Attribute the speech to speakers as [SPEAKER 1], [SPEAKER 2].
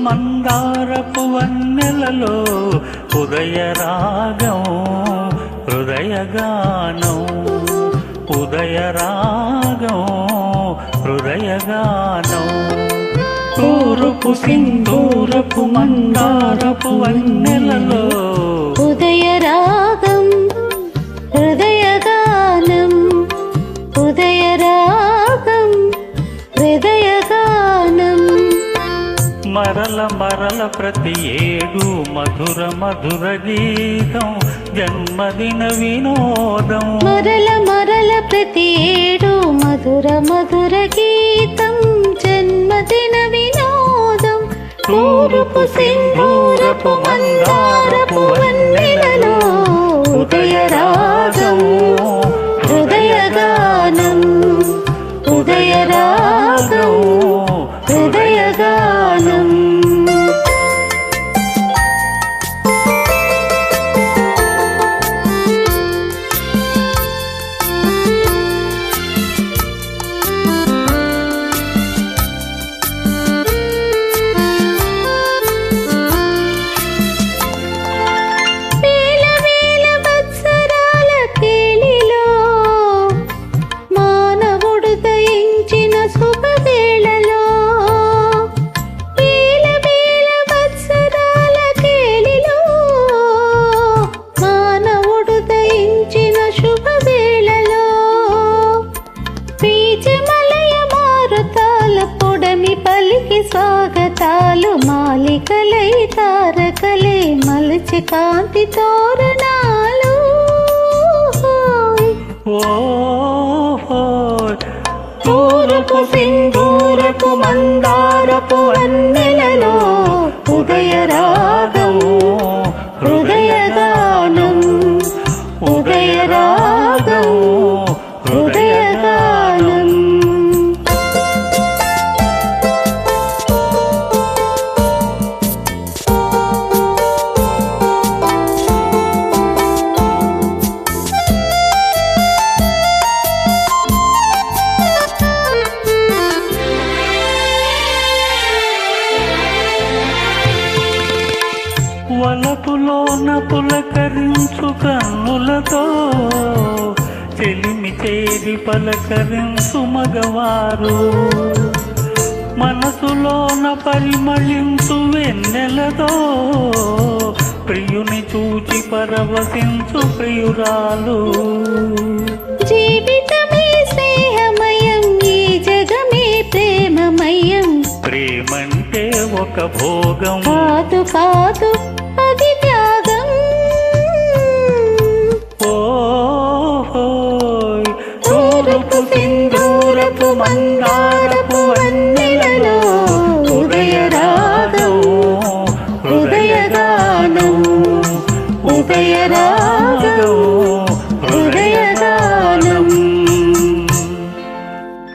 [SPEAKER 1] మందారపు వన్నెలలో ఉదయ రాగం హృదయగానం ఉదయ రాగం హృదయగానం తూరుపు సింధూరపు మందారపు వన్నెలలో
[SPEAKER 2] ఉదయ రాగం హృదయగానం ఉదయ రాగం హృదయగానం
[SPEAKER 1] మరల మరల ప్రతి ఏడు మధుర మధుర గీతం జన్మదిన వినోదం
[SPEAKER 2] మరల మరల ప్రతి ఏడు మధుర మధుర గీతం జన్మదిన వినోదం తూర్పు సింధూరపు మందారపు వన్నెలలో ఉదయ రాగం హృదయగానం ఉదయ రాగం హృదయగానం స్వాగతాలు మాలికలై తారకలై మలచి కాంతి తోరణాలు తూర్పు సింధూరపు మందారపు వన్నెలలో ఉదయ రాగం హృదయగానం ఉదయ రాగం హృదయగానం
[SPEAKER 1] వలపులోన పులకరించు కన్నులతో చెలిమి చేరి పలకరించు మగవారు మనసులోన పరిమళించు వెన్నెలతో ప్రియుని చూచి పరవశించు ప్రియురాలు
[SPEAKER 2] జీవితమే స్నేహమయం ఈ జగమే ప్రేమమయం
[SPEAKER 1] ప్రేమంటే ఒక భోగం
[SPEAKER 2] కాదు కాదు